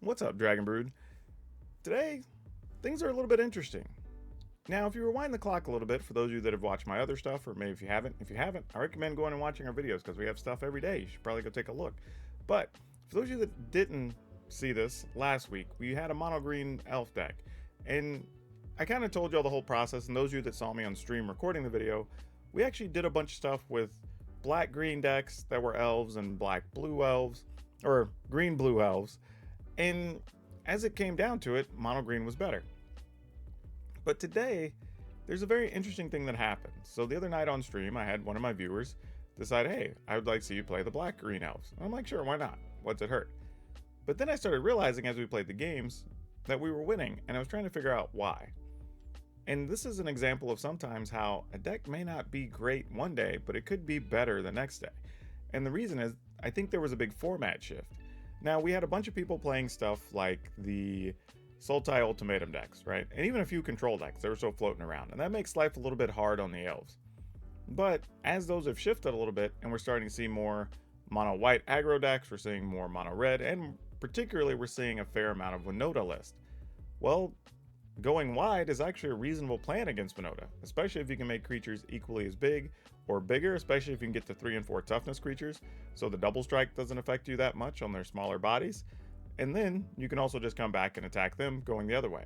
What's up, Dragon Brood? Today, things are a little bit interesting. Now, if you rewind the clock a little bit, for those of you that have watched my other stuff, or maybe if you haven't, I recommend going and watching our videos because we have stuff every day. You should probably go take a look. But for those of you that didn't see this last week, we had a mono green elf deck, and I kind of told y'all the whole process. And those of you that saw me on stream recording the video, we actually did a bunch of stuff with black green decks that were elves and black blue elves, or green blue elves. And as it came down to it, mono green was better. But today, there's a very interesting thing that happened. So the other night on stream, I had one of my viewers decide, hey, I would like to see you play the black green elves. And I'm like, sure, why not? What's it hurt? But then I started realizing as we played the games that we were winning, and I was trying to figure out why. And this is an example of sometimes how a deck may not be great one day, but it could be better the next day. And the reason is, I think there was a big format shift. Now, we had a bunch of people playing stuff like the Sultai Ultimatum decks, right? And even a few control decks that were still floating around. And that makes life a little bit hard on the elves. But as those have shifted a little bit, and we're starting to see more mono white aggro decks, we're seeing more mono red, and particularly we're seeing a fair amount of Winota list. Well, going wide is actually a reasonable plan against Winota, especially if you can make creatures equally as big or bigger, especially if you can get to 3 and 4 toughness creatures, so the double strike doesn't affect you that much on their smaller bodies. And then you can also just come back and attack them going the other way.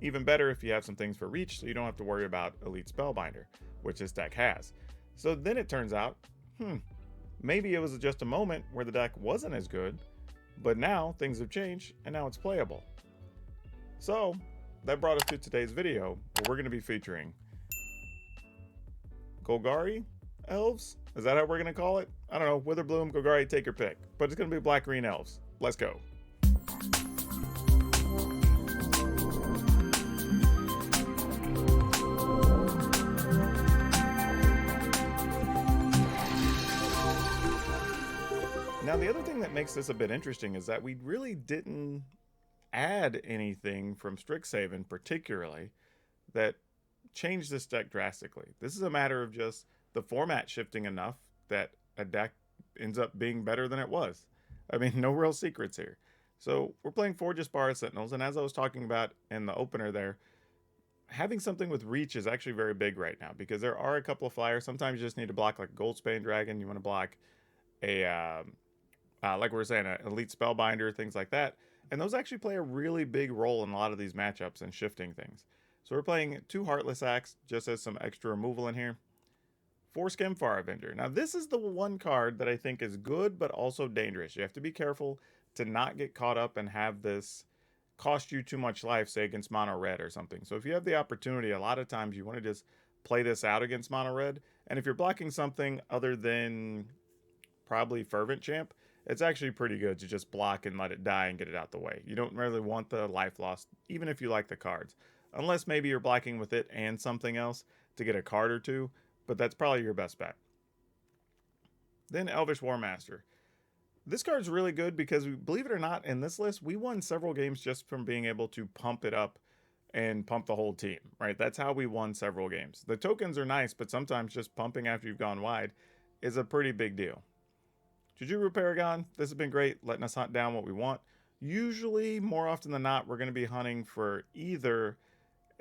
Even better if you have some things for reach, so you don't have to worry about Elite Spellbinder, which this deck has. So then it turns out, maybe it was just a moment where the deck wasn't as good, but now things have changed and now it's playable. So that brought us to today's video, where we're going to be featuring Golgari elves? Is that how we're going to call it? I don't know. Witherbloom, Golgari, take your pick. But it's going to be black-green elves. Let's go. Now, the other thing that makes this a bit interesting is that we really didn't add anything from Strixhaven particularly that changed this deck drastically. This is a matter of just the format shifting enough that a deck ends up being better than it was. I mean, no real secrets here. So we're playing 4 Jaspara Sentinels, and as I was talking about in the opener there, having something with reach is actually very big right now, because there are a couple of flyers. Sometimes you just need to block like a Goldspan Dragon. You want to block a, like we were saying, an Elite Spellbinder, things like that. And those actually play a really big role in a lot of these matchups and shifting things. So we're playing 2 Heartless Axe, just as some extra removal in here. 4 Skemfar Avenger. Now this is the one card that I think is good, but also dangerous. You have to be careful to not get caught up and have this cost you too much life, say against mono red or something. So if you have the opportunity, a lot of times you want to just play this out against mono red. And if you're blocking something other than probably Fervent Champ, it's actually pretty good to just block and let it die and get it out the way. You don't really want the life loss, even if you like the cards. Unless maybe you're blocking with it and something else to get a card or two, but that's probably your best bet. Then Elvish War Master. This card's really good because, believe it or not, in this list, we won several games just from being able to pump it up and pump the whole team, right? That's how we won several games. The tokens are nice, but sometimes just pumping after you've gone wide is a pretty big deal. Jujuru Paragon, this has been great, letting us hunt down what we want. Usually, more often than not, we're going to be hunting for either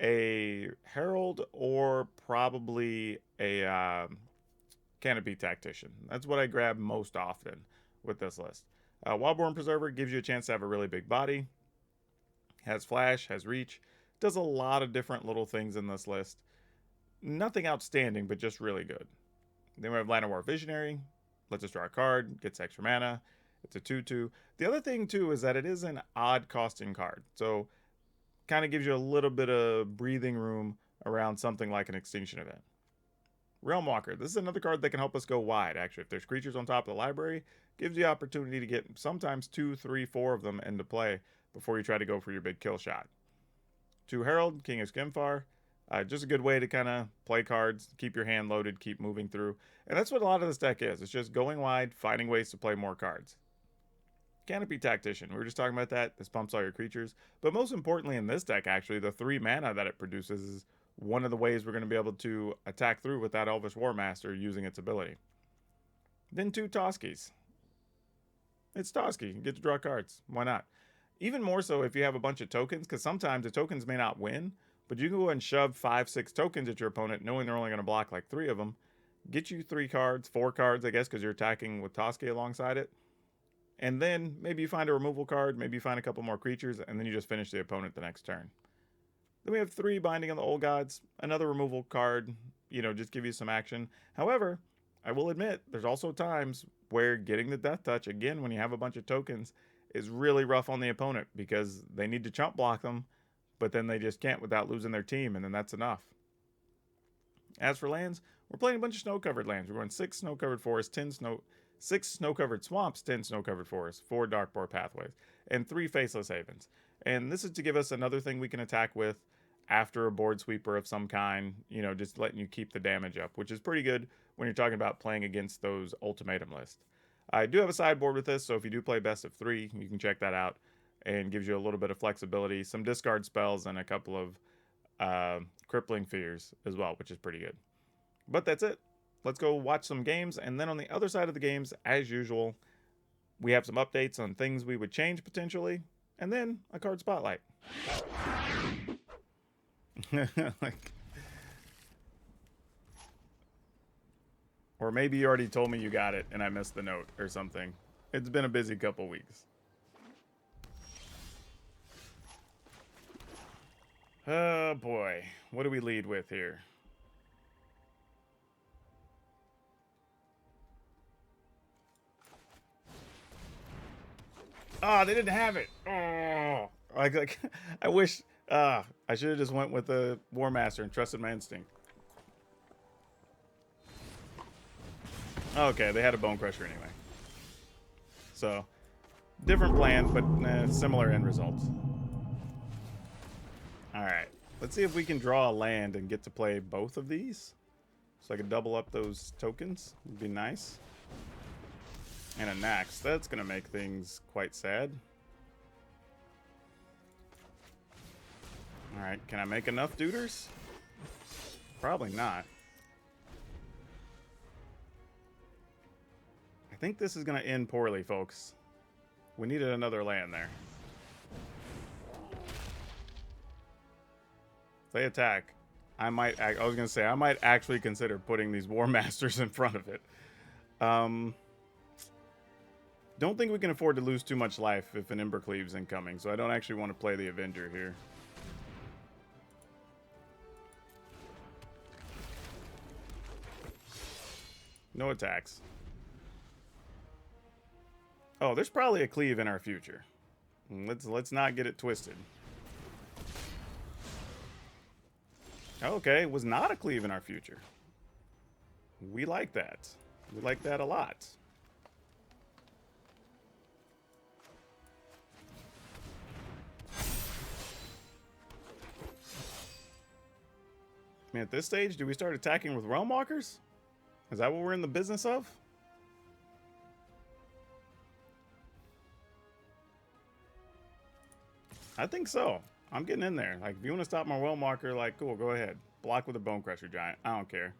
a Herald or probably a Canopy Tactician. That's what I grab most often with this list. Wildborn Preserver gives you a chance to have a really big body. Has flash, has reach. Does a lot of different little things in this list. Nothing outstanding, but just really good. Then we have Llanowar Visionary. Lets us draw a card, gets extra mana. It's a 2/2. The other thing, too, is that it is an odd costing card. So, kind of gives you a little bit of breathing room around something like an Extinction Event. Realm Walker. This is another card that can help us go wide, actually. If there's creatures on top of the library, gives you the opportunity to get sometimes 2, 3, 4 of them into play before you try to go for your big kill shot. 2 Herald, King of Skemfar. Just a good way to kind of play cards, keep your hand loaded, keep moving through. And that's what a lot of this deck is. It's just going wide, finding ways to play more cards. Canopy Tactician. We were just talking about that. This pumps all your creatures. But most importantly in this deck, actually, the 3 mana that it produces is one of the ways we're going to be able to attack through with that Elvish War Master using its ability. Then 2 Toskies. It's Toski. You get to draw cards. Why not? even more so if you have a bunch of tokens, because sometimes the tokens may not win, but you can go and shove 5-6 tokens at your opponent, knowing they're only going to block like 3 of them, get you 3 cards, 4 cards, I guess, because you're attacking with Toski alongside it. And then maybe you find a removal card, maybe you find a couple more creatures, and then you just finish the opponent the next turn. Then we have 3 Binding on the Old Gods, another removal card, you know, just give you some action. However, I will admit, there's also times where getting the Death Touch, again, when you have a bunch of tokens, is really rough on the opponent because they need to chump block them, but then they just can't without losing their team, and then that's enough. As for lands, we're playing a bunch of snow-covered lands. We're going 6 snow-covered forests, 6 snow-covered swamps, 10 snow-covered forests, 4 Darkboar Pathways, and 3 Faceless Havens. And this is to give us another thing we can attack with after a board sweeper of some kind, you know, just letting you keep the damage up, which is pretty good when you're talking about playing against those ultimatum lists. I do have a sideboard with this, so if you do play best of 3, you can check that out, and gives you a little bit of flexibility, some discard spells, and a couple of crippling fears as well, which is pretty good. But that's it. Let's go watch some games, and then on the other side of the games, as usual, we have some updates on things we would change potentially, and then a card spotlight. Or maybe you already told me you got it and I missed the note or something. It's been a busy couple weeks. Oh boy, what do we lead with here? Oh, they didn't have it. Oh, like I wish. I should have just went with the War Master and trusted my instinct. Okay, they had a Bone Crusher anyway. So, different plan, but similar end results. Alright, let's see if we can draw a land and get to play both of these. So I can double up those tokens. Would be nice. And a Nax. That's going to make things quite sad. Alright, can I make enough duders? Probably not. I think this is going to end poorly, folks. We needed another land there. If they attack, I was going to say, I might actually consider putting these War Masters in front of it. Don't think we can afford to lose too much life if an Embercleave's incoming, so I don't actually want to play the Avenger here. No attacks. Oh, there's probably a cleave in our future. Let's not get it twisted. Okay, it was not a cleave in our future. We like that. We like that a lot. I mean, at this stage, do we start attacking with Realm Walkers? Is that what we're in the business of? I think so. I'm getting in there. Like, if you want to stop my Realm Walker, like, cool, go ahead. Block with a Bone Crusher Giant. I don't care.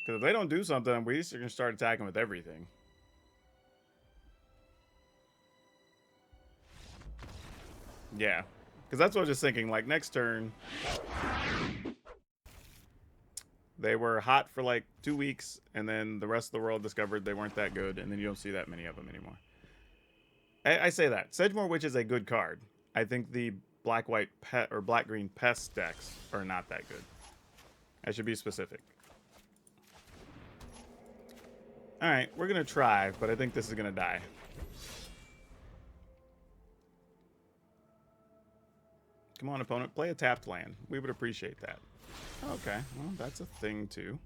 Because if they don't do something, we're just going to start attacking with everything. Yeah. Because that's what I was just thinking. Like, next turn, they were hot for like 2 weeks, and then the rest of the world discovered they weren't that good, and then you don't see that many of them anymore. I say that. Sedgemoor Witch is a good card. I think the black-white pet or black-green pest decks are not that good. I should be specific. Alright, we're going to try, but I think this is going to die. Come on, opponent. Play a tapped land. We would appreciate that. Okay, well, that's a thing, too.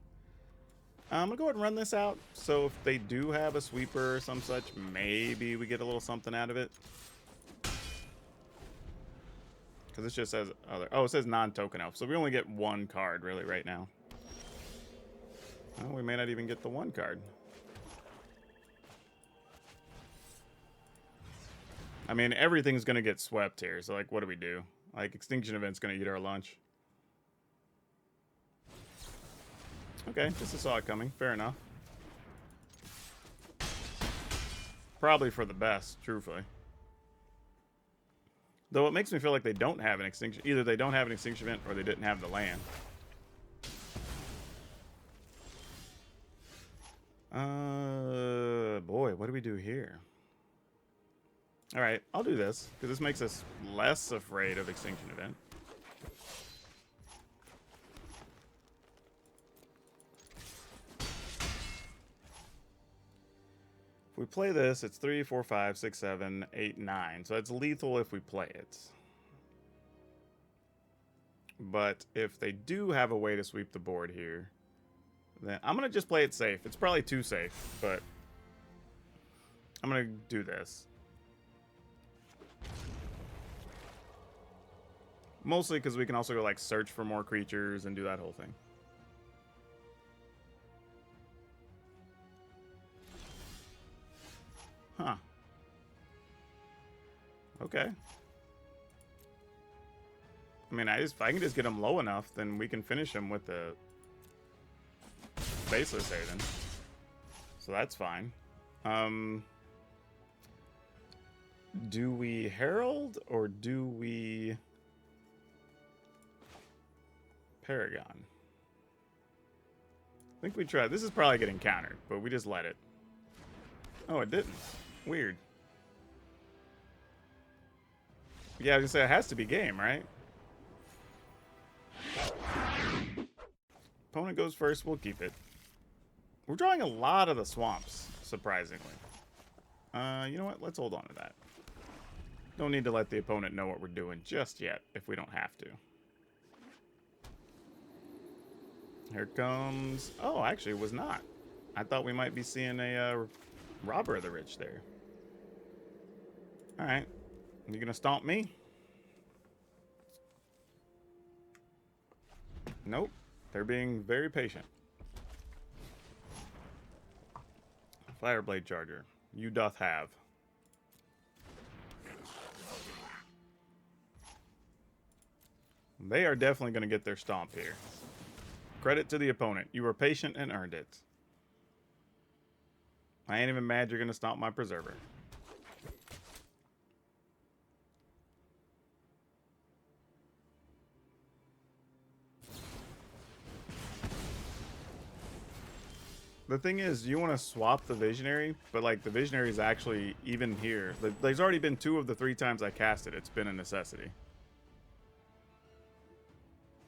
I'm going to go ahead and run this out. So if they do have a sweeper or some such, maybe we get a little something out of it. Because this just says other. Oh, it says non-token elf. So we only get 1 card, really, right now. Well, we may not even get the 1 card. I mean, everything's going to get swept here. So, like, what do we do? Like, Extinction Event's going to eat our lunch. Okay, just saw it coming. Fair enough. probably for the best, truthfully. Though it makes me feel like they don't have an extinction. Either they don't have an extinction event or they didn't have the land. Boy, what do we do here? All right, I'll do this because this makes us less afraid of extinction event. If we play this, it's 3, 4, 5, 6, 7, 8, 9. So it's lethal if we play it. But if they do have a way to sweep the board here, then I'm going to just play it safe. It's probably too safe, but I'm going to do this. Mostly because we can also go like search for more creatures and do that whole thing. Huh. Okay. I mean, if I can just get him low enough, then we can finish him with the Baseless Haven. So that's fine. Do we Herald or do we Paragon? I think we tried. This is probably getting countered, but we just let it. Oh, it didn't. Weird. Yeah, I was gonna say it has to be game, right? Opponent goes first, we'll keep it. We're drawing a lot of the swamps, surprisingly. You know what? Let's hold on to that. Don't need to let the opponent know what we're doing just yet, if we don't have to. Here comes... Oh, actually, it was not. I thought we might be seeing a Robber of the Rich there. Alright. You gonna stomp me? Nope. They're being very patient. Fireblade Charger. You doth have. They are definitely going to get their stomp here. Credit to the opponent. You were patient and earned it. I ain't even mad you're going to stomp my Preserver. The thing is, you want to swap the Visionary, but like the Visionary is actually even here. There's already been 2 of the 3 times I cast it. It's been a necessity.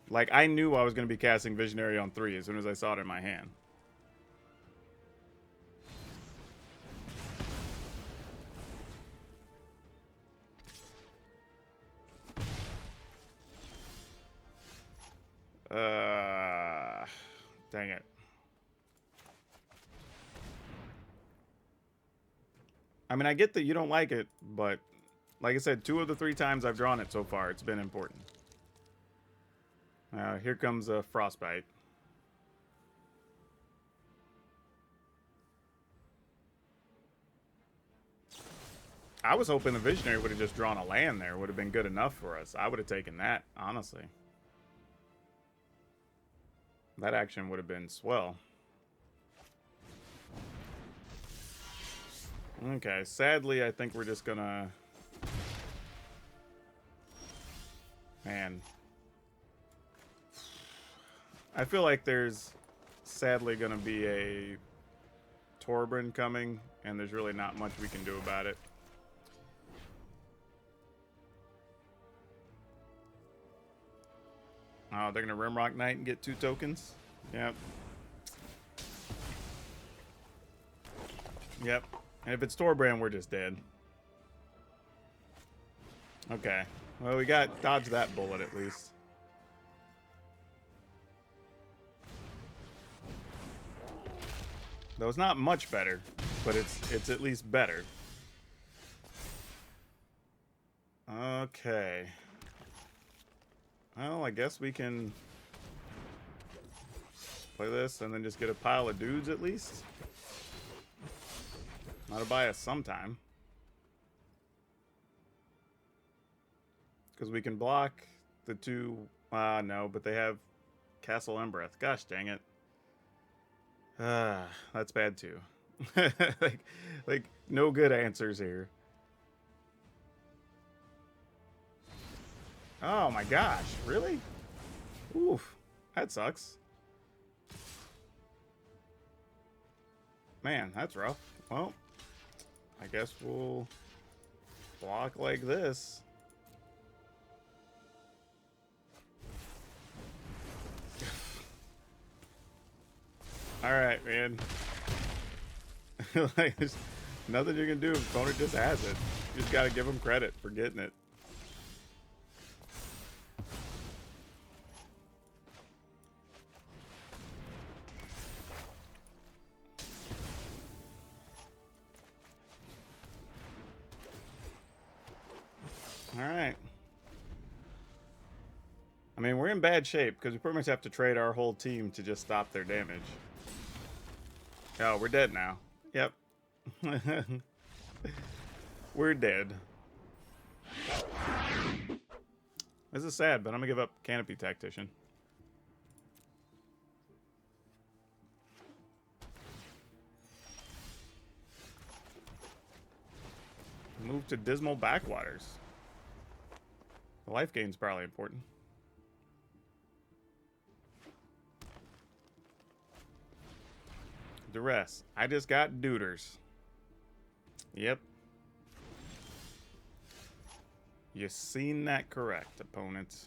Like, I knew I was going to be casting Visionary on 3 as soon as I saw it in my hand. Dang it. I mean, I get that you don't like it, but like I said, 2 of the 3 times I've drawn it so far, it's been important. Here comes a Frostbite. I was hoping the Visionary would have just drawn a land there. Would have been good enough for us. I would have taken that, honestly. That action would have been swell. Okay, sadly, I think we're just gonna... Man. I feel like there's sadly gonna be a Torbran coming, and there's really not much we can do about it. Oh, they're gonna Rimrock Knight and get 2 tokens? Yep. Yep. And if it's Torbran, we're just dead. Okay. Well, we got dodged that bullet at least. Though it's not much better, but it's at least better. Okay. Well, I guess we can play this and then just get a pile of dudes at least. That'll buy us sometime. Because we can block the 2... no, but they have Castle Embereth. Gosh dang it. That's bad too. like, no good answers here. Oh my gosh, really? Oof, that sucks. Man, that's rough. Well, I guess we'll block like this. All right, man. Like, there's nothing you can do. Opponent just has it. You just gotta give him credit for getting it. All right. I mean, we're in bad shape because we pretty much have to trade our whole team to just stop their damage. Oh, we're dead now. Yep. We're dead. This is sad, but I'm gonna give up Canopy Tactician. Move to Dismal Backwaters. The life gain's probably important. Duress. I just got duders. Yep. You seen that correct, opponents.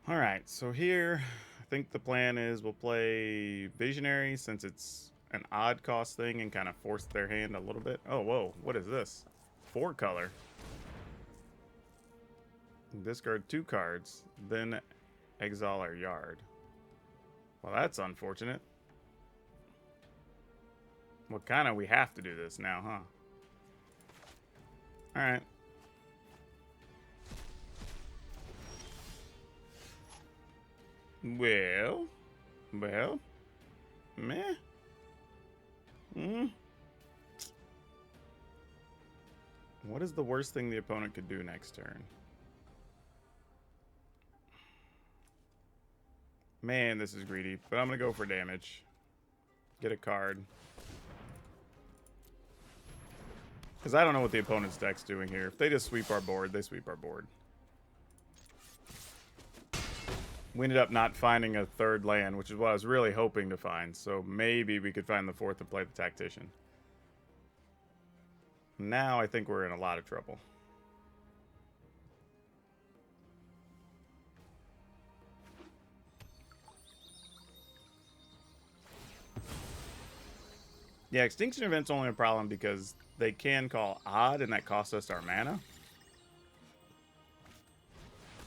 Alright, so here, I think the plan is we'll play Visionary since it's an odd cost thing and kind of force their hand a little bit. Oh, whoa, what is this? 4 color. Discard 2 cards, then exile our yard. Well, that's unfortunate. Well, kind of we have to do this now, huh? Alright. Well, meh. What is the worst thing the opponent could do next turn? Man, this is greedy, but I'm gonna go for damage. Get a card. Because I don't know what the opponent's deck's doing here. If they just sweep our board, they sweep our board. We ended up not finding a 3rd land, which is what I was really hoping to find. So maybe we could find the 4th and play the Tactician. Now I think we're in a lot of trouble. Yeah, Extinction Event's only a problem because they can call odd, and that costs us our mana.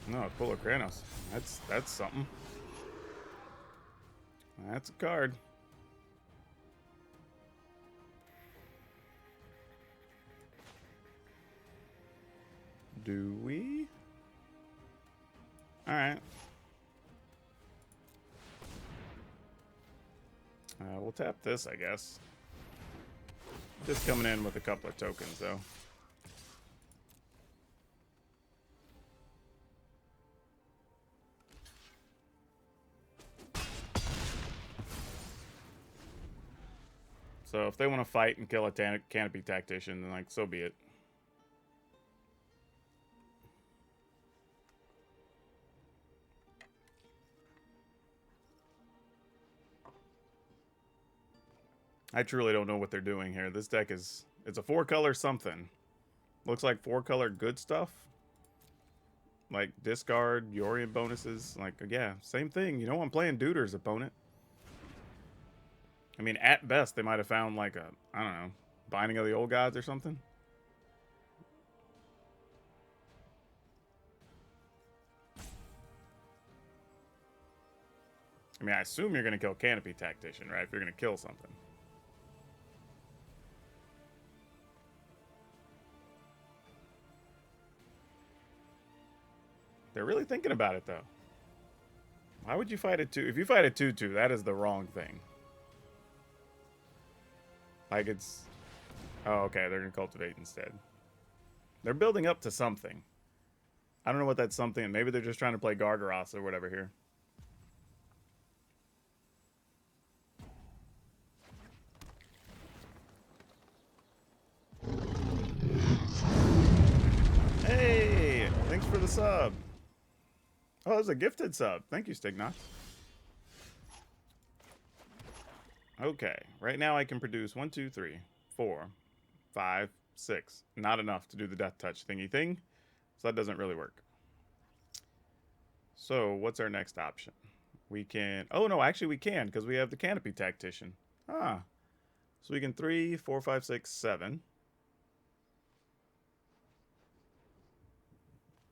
No, Pull of Kranos. That's something. That's a card. Do we? Alright. We'll tap this, I guess. Just coming in with a couple of tokens, though. So if they want to fight and kill a Canopy Tactician, then, like, so be it. I truly don't know what they're doing here. This deck is... It's a 4-color something. Looks like 4-color good stuff. Like, discard, Yorion bonuses. Like, yeah, same thing. You know I'm playing Duders, opponent. I mean, at best, they might have found, like, a... I don't know. Binding of the Old Gods or something. I mean, I assume you're going to kill Canopy Tactician, right? If you're going to kill something. They're really thinking about it, though. Why would you fight a 2? If you fight a 2-2, that is the wrong thing. Like, it's... Oh, okay, they're going to cultivate instead. They're building up to something. I don't know what that's something. Maybe they're just trying to play Gargaros or whatever here. Hey, thanks for the sub. Oh, it was a gifted sub. Thank you, Stignox. Okay, right now I can produce 1, 2, 3, 4, 5, 6. Not enough to do the death touch thingy thing, so that doesn't really work. So what's our next option? We can, oh no, actually we can, because we have the Canopy Tactician. Ah, so we can 3, 4, 5, 6, 7.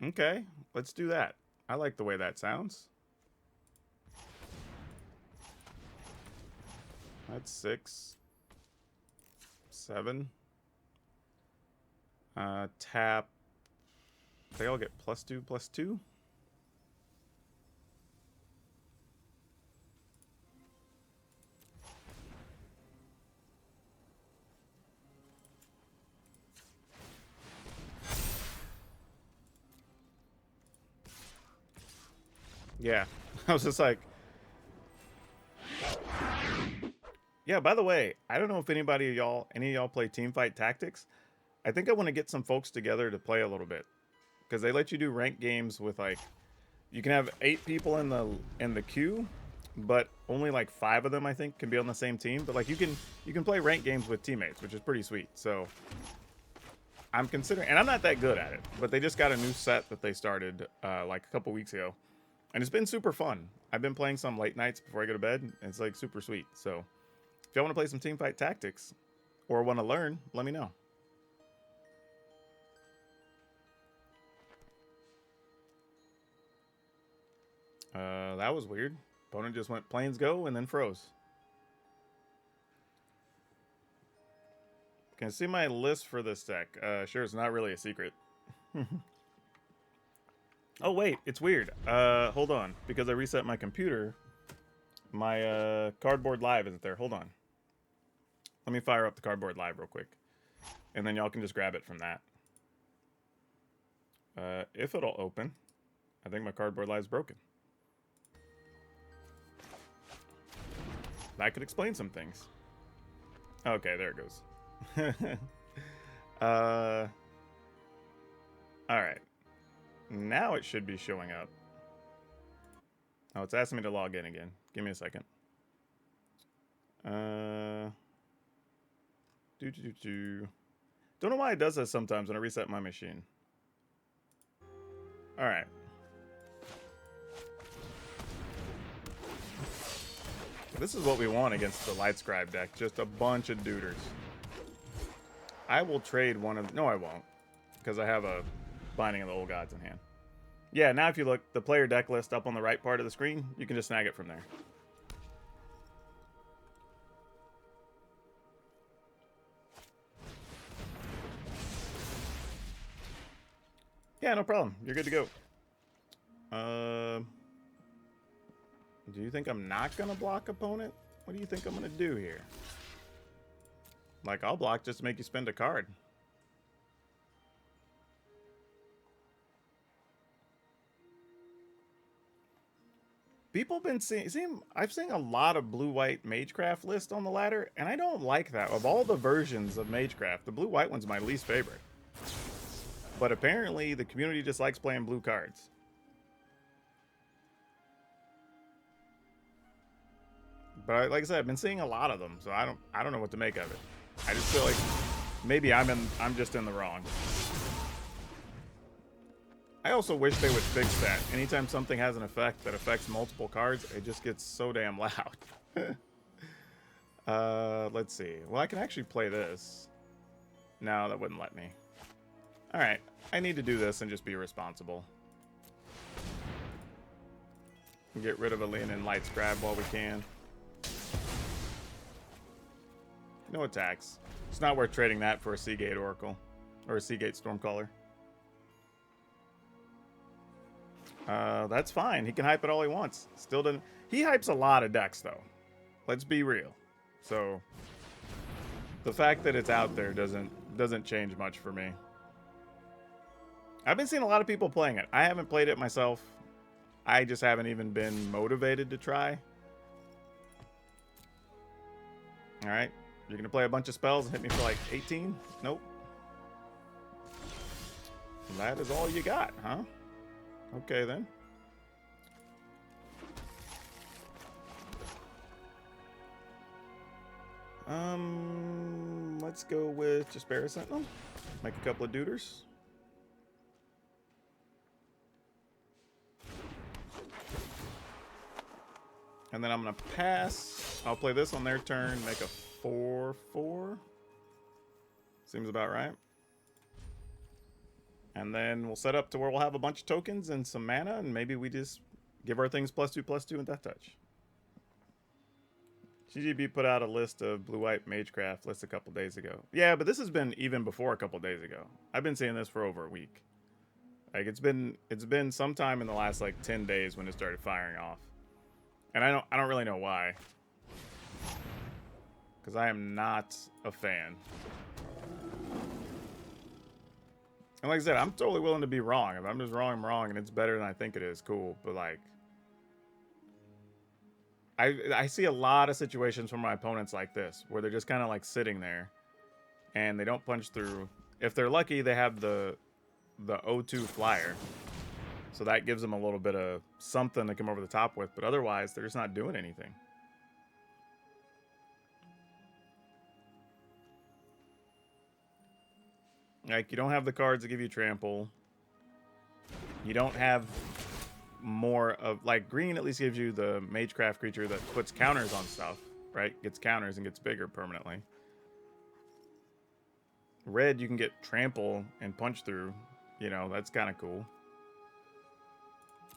Okay, let's do that. I like the way that sounds. That's 6, 7. Tap. They all get +2, +2. Yeah, I was just like, yeah, by the way, I don't know if any of y'all play Teamfight Tactics. I think I want to get some folks together to play a little bit, because they let you do ranked games with, like, you can have 8 people in the queue, but only like 5 of them I think can be on the same team. But like you can play ranked games with teammates, which is pretty sweet. So I'm considering, and I'm not that good at it, but they just got a new set that they started like a couple weeks ago, and it's been super fun. I've been playing some late nights before I go to bed, and it's like super sweet. So if y'all want to play some Teamfight Tactics or want to learn, let me know. That was weird. Opponent just went planes go and then froze. Can I see my list for this deck? Sure, it's not really a secret. Oh wait, it's weird. Hold on, because I reset my computer. My Cardboard Live isn't there. Hold on. Let me fire up the Cardboard Live real quick, and then y'all can just grab it from that. If it'll open, I think my Cardboard Live's broken. That could explain some things. Okay, there it goes. Alright. Now it should be showing up. Oh, it's asking me to log in again. Give me a second. Don't know why it does this sometimes when I reset my machine. Alright. This is what we want against the Lightscribe deck. Just a bunch of duders. I will trade one of... No, I won't. Because I have a Binding of the Old Gods in hand. Yeah, now if you look, the player deck list up on the right part of the screen, you can just snag it from there. Yeah, no problem. You're good to go. Do you think I'm not going to block opponent? What do you think I'm going to do here? Like, I'll block just to make you spend a card. People have been seeing I've seen a lot of blue-white Magecraft list on the ladder, and I don't like that. Of all the versions of Magecraft, the blue-white one's my least favorite. But apparently, the community just likes playing blue cards. But like I said, I've been seeing a lot of them, so I don't know what to make of it. I just feel like maybe I'm just in the wrong. I also wish they would fix that. Anytime something has an effect that affects multiple cards, it just gets so damn loud. Let's see. Well, I can actually play this. No, that wouldn't let me. Alright, I need to do this and just be responsible. Get rid of a Lean and Lightscribe while we can. No attacks. It's not worth trading that for a Seagate Oracle. Or a Seagate Stormcaller. That's fine. He can hype it all he wants. Still doesn't... He hypes a lot of decks, though. Let's be real. So, the fact that it's out there doesn't change much for me. I've been seeing a lot of people playing it. I haven't played it myself. I just haven't even been motivated to try. All right. You're going to play a bunch of spells and hit me for like 18? Nope. That is all you got, huh? Okay, then. Let's go with just Barra Sentinel. Make a couple of duders. And then I'm going to pass. I'll play this on their turn, make a 4/4. Seems about right. And then we'll set up to where we'll have a bunch of tokens and some mana, and maybe we just give our things +2/+2 and Death Touch. GGB put out a list of blue-white Magecraft list a couple days ago. Yeah, but this has been even before a couple days ago. I've been seeing this for over a week. Like it's been sometime in the last like 10 days when it started firing off. And I don't really know why. Because I am not a fan. And like I said, I'm totally willing to be wrong. If I'm just wrong, I'm wrong, and it's better than I think it is, cool. But like, I see a lot of situations from my opponents like this, where they're just kind of like sitting there, and they don't punch through. If they're lucky, they have the O2 flyer, so that gives them a little bit of something to come over the top with. But otherwise, they're just not doing anything. Like, you don't have the cards that give you trample. You don't have more of, like, green at least gives you the Magecraft creature that puts counters on stuff, right? Gets counters and gets bigger permanently. Red, you can get trample and punch through. You know, that's kind of cool.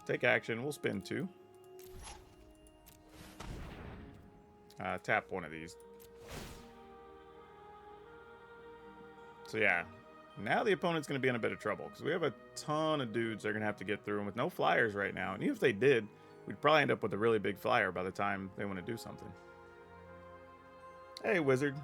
Take action. We'll spin 2. Tap one of these. So, yeah. Now the opponent's going to be in a bit of trouble because we have a ton of dudes they're going to have to get through, and with no flyers right now. And even if they did, we'd probably end up with a really big flyer by the time they want to do something. Hey, Wizard.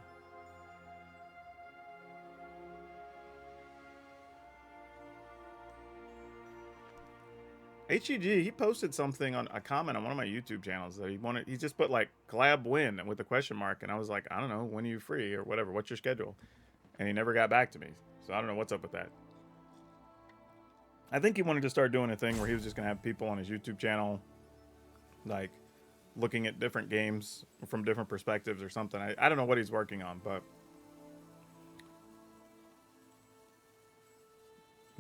HEG, he posted something on a comment on one of my YouTube channels that he just put like collab win with a question mark, and I was like, I don't know, when are you free or whatever, what's your schedule? And he never got back to me. So I don't know what's up with that. I think he wanted to start doing a thing where he was just going to have people on his YouTube channel, like, looking at different games from different perspectives or something. I don't know what he's working on, but...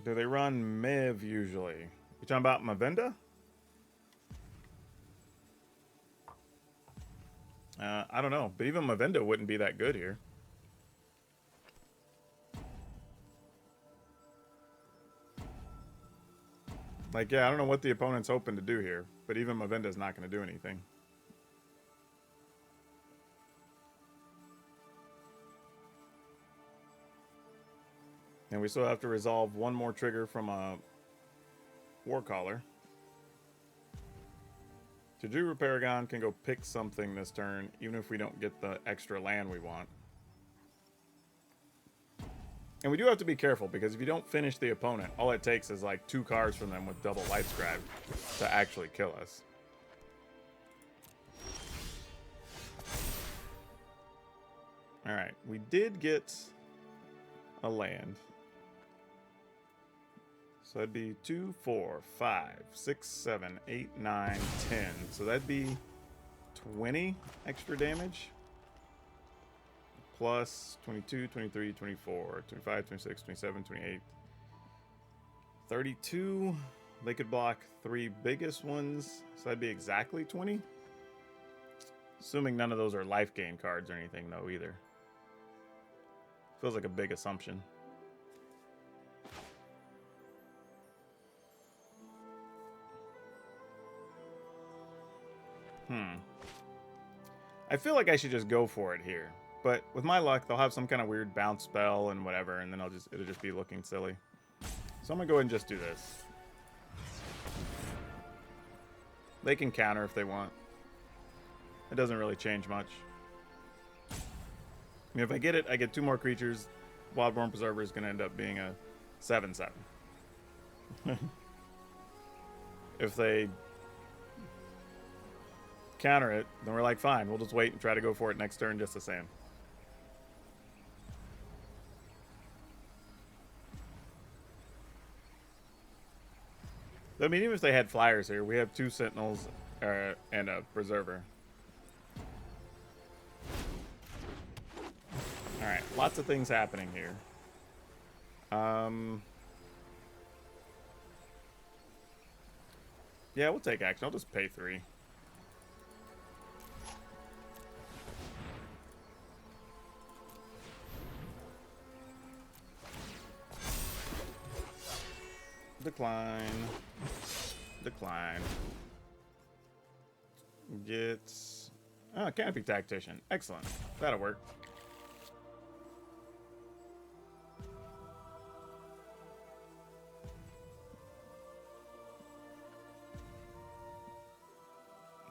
Do they run Miv usually? You talking about Mavenda? I don't know, but even Mavenda wouldn't be that good here. Like, yeah, I don't know what the opponent's hoping to do here, but even Mavenda's not going to do anything. And we still have to resolve one more trigger from a Warcaller. Tadru Paragon can go pick something this turn, even if we don't get the extra land we want. And we do have to be careful, because if you don't finish the opponent, all it takes is like 2 cards from them with double Light Scribe to actually kill us. Alright, we did get a land. So that'd be 2, 4, 5, 6, 7, 8, 9, 10. So that'd be 20 extra damage. Plus 22, 23, 24, 25, 26, 27, 28, 32. They could block 3 biggest ones. So that'd be exactly 20. Assuming none of those are life gain cards or anything, though, either. Feels like a big assumption. I feel like I should just go for it here. But with my luck, they'll have some kind of weird bounce spell and whatever, and then it'll just be looking silly. So I'm gonna go ahead and just do this. They can counter if they want. It doesn't really change much. I mean, if I get it, I get 2 more creatures. Wildborn Preserver is gonna end up being a 7/7. If they counter it, then we're like, fine, we'll just wait and try to go for it next turn just the same. I mean, even if they had flyers here, we have 2 Sentinels and a Preserver. Alright, lots of things happening here. Yeah, we'll take action. I'll just pay 3. Decline. Decline. Get... Oh, Canopy Tactician. Excellent. That'll work.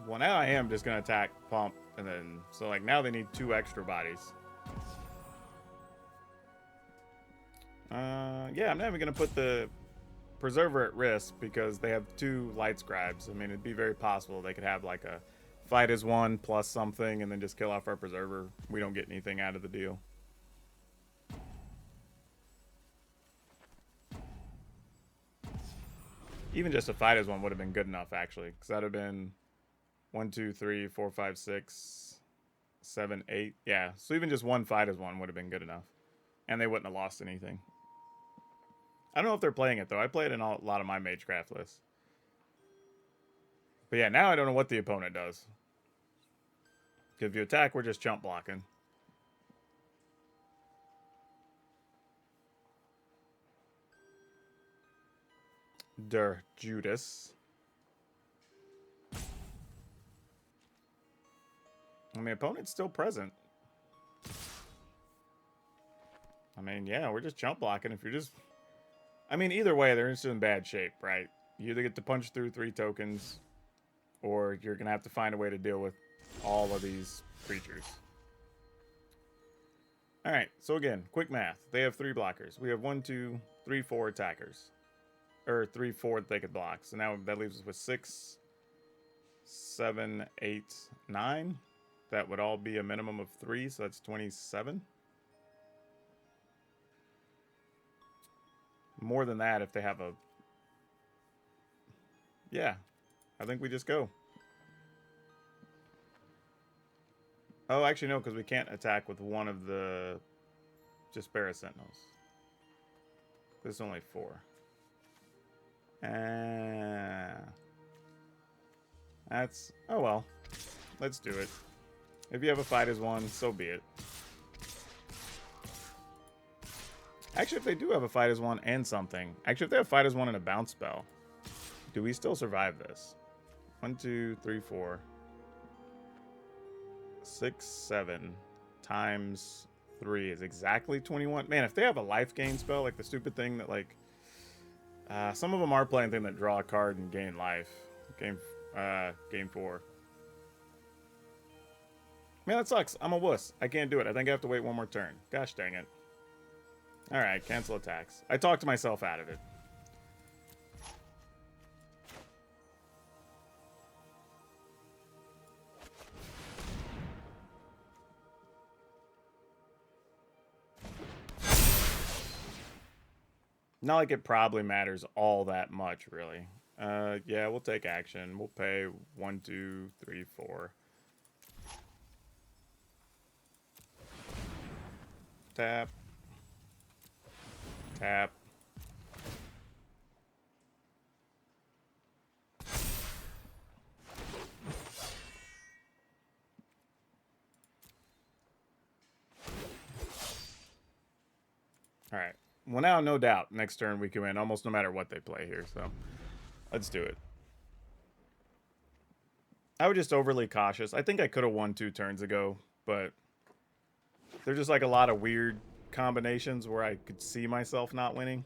Well, now I am just going to attack Pump, and then... So, like, now they need 2 extra bodies. Yeah, I'm not even going to put the Preserver at risk because they have 2 Light Scribes. I mean, it'd be very possible they could have, like, a fight as 1 plus something and then just kill off our Preserver. We don't get anything out of the deal. Even just a fight as 1 would have been good enough, actually, because that would have been 1, 2, 3, 4, 5, 6, 7, 8. Yeah, so even just 1 fight as 1 would have been good enough. And they wouldn't have lost anything. I don't know if they're playing it, though. I play it in a lot of my Magecraft lists. But yeah, now I don't know what the opponent does. If you attack, we're just chump blocking. Der Judas. I mean, opponent's still present. I mean, yeah, we're just chump blocking. If you're just... I mean, either way, they're just in bad shape, right? You either get to punch through 3 tokens, or you're going to have to find a way to deal with all of these creatures. Alright, so again, quick math. They have 3 blockers. We have 1, 2, 3, 4 attackers. Or 3, 4 that they could block. So now that leaves us with 6, 7, 8, 9. That would all be a minimum of 3, so that's 27. More than that if they have a... Yeah, I think we just go. Oh, actually, no, because we can't attack with one of the Jaspera Sentinels. There's only 4. That's... Oh, well. Let's do it. If you have a fight as 1, so be it. Actually, if they do have a fight as 1 and something... Actually, if they have fight as 1 and a bounce spell, do we still survive this? 1, 2, 3, 4... 6, 7 times 3 is exactly 21. Man, if they have a life gain spell, like the stupid thing that, like... some of them are playing thing that draw a card and gain life. Game 4. Man, that sucks. I'm a wuss. I can't do it. I think I have to wait one more turn. Gosh dang it. Alright, cancel attacks. I talked myself out of it. Not like it probably matters all that much, really. Yeah, we'll take action. We'll pay 1, 2, 3, 4. Tap. Tap. Alright. Well, now, no doubt, next turn we can win almost no matter what they play here, so let's do it. I was just overly cautious. I think I could have won 2 turns ago, but there's just like a lot of weird combinations where I could see myself not winning.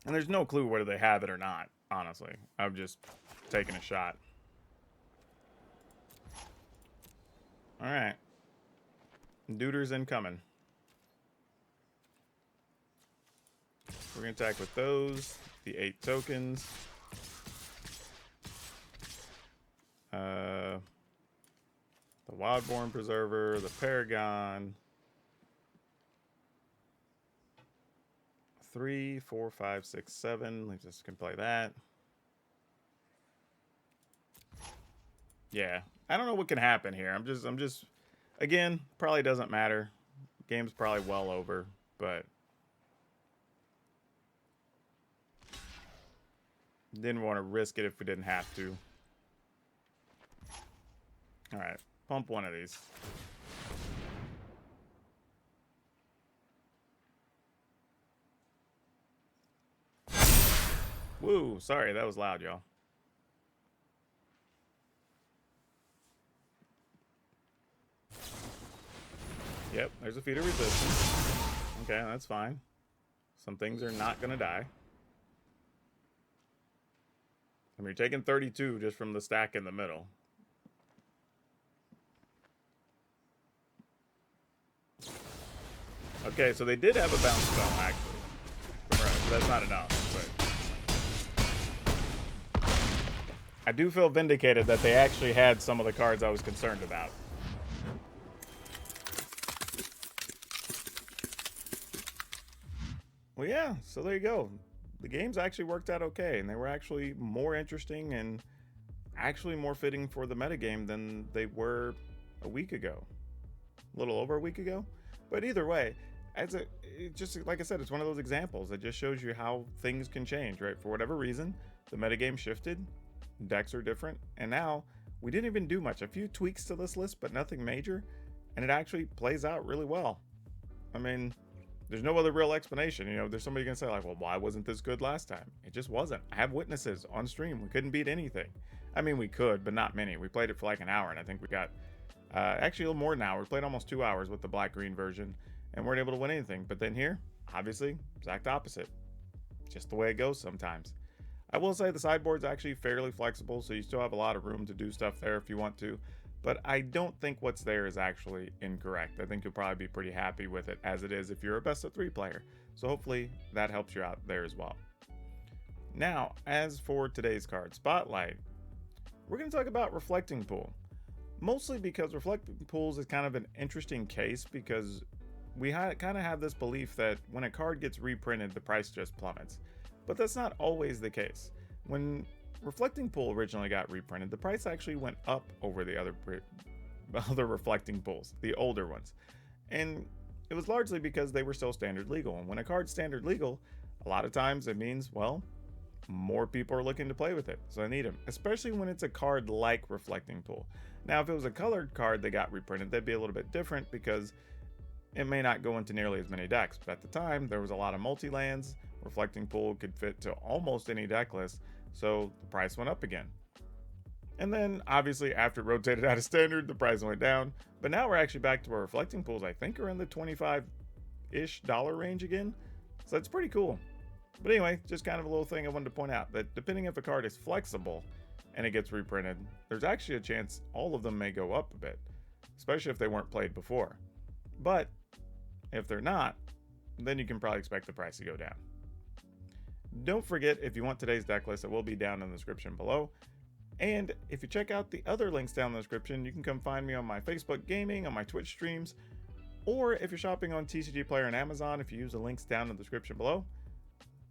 And there's no clue whether they have it or not, honestly. I'm just taking a shot. Alright. Duder's incoming. We're going to attack with those, the 8 tokens. The Wildborn Preserver, the Paragon. 3, 4, 5, 6, 7. We just can play that. Yeah, I don't know what can happen here. I'm just, again, probably doesn't matter. Game's probably well over, but didn't want to risk it if we didn't have to. All right, pump one of these. Woo, sorry, that was loud, y'all. Yep, there's a feat of resistance. Okay, that's fine. Some things are not going to die. I mean, you're taking 32 just from the stack in the middle. Okay, so they did have a bounce spell, actually. Right, but that's not enough. But I do feel vindicated that they actually had some of the cards I was concerned about. Well, yeah, so there you go. The games actually worked out okay, and they were actually more interesting and actually more fitting for the metagame than they were a week ago. A little over a week ago. But either way, just like I said, it's one of those examples that just shows you how things can change, right? For whatever reason, the metagame shifted, decks are different, and now we didn't even do much. A few tweaks to this list, but nothing major, and it actually plays out really well. I mean, there's no other real explanation. You know, there's somebody gonna say like, well, why wasn't this good last time? It just wasn't. I have witnesses on stream. We couldn't beat anything. I mean, we could, but not many. We played it for like an hour, and I think we got actually a little more than an hour. We played almost 2 hours with the black-green version, and weren't able to win anything. But then here, obviously, exact opposite. Just the way it goes sometimes. I will say the sideboard's actually fairly flexible, so you still have a lot of room to do stuff there if you want to. But I don't think what's there is actually incorrect. I think you'll probably be pretty happy with it as it is if you're a best of 3 player. So hopefully that helps you out there as well. Now, as for today's card spotlight, we're going to talk about Reflecting Pool. Mostly because Reflecting Pools is kind of an interesting case because we kind of have this belief that when a card gets reprinted, the price just plummets. But that's not always the case. When Reflecting Pool originally got reprinted, the price actually went up over the other Reflecting Pools, the older ones. And it was largely because they were still standard legal. And when a card's standard legal, a lot of times it means, well, more people are looking to play with it. So I need them, especially when it's a card like Reflecting Pool. Now, if it was a colored card that got reprinted, that'd be a little bit different because it may not go into nearly as many decks. But at the time, there was a lot of multi-lands. Reflecting Pool could fit to almost any deck list. So the price went up again. And then obviously after it rotated out of standard, the price went down. But now we're actually back to where Reflecting Pools, I think, are in the $25-ish range again. So that's pretty cool. But anyway, just kind of a little thing I wanted to point out that depending if a card is flexible and it gets reprinted, there's actually a chance all of them may go up a bit, especially if they weren't played before. But if they're not, then you can probably expect the price to go down. Don't forget, if you want today's deck list, it will be down in the description below. And if you check out the other links down in the description, you can come find me on my Facebook Gaming, on my Twitch streams, or if you're shopping on TCGPlayer and Amazon, if you use the links down in the description below,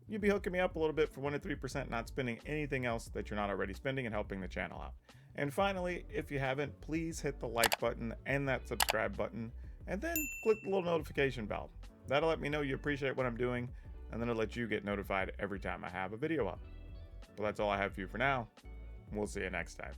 you'll be hooking me up a little bit for 1 to 3%, not spending anything else that you're not already spending and helping the channel out. And finally, if you haven't, please hit the like button and that subscribe button, and then click the little notification bell. That'll let me know you appreciate what I'm doing, and then it'll let you get notified every time I have a video up. But that's all I have for you for now. We'll see you next time.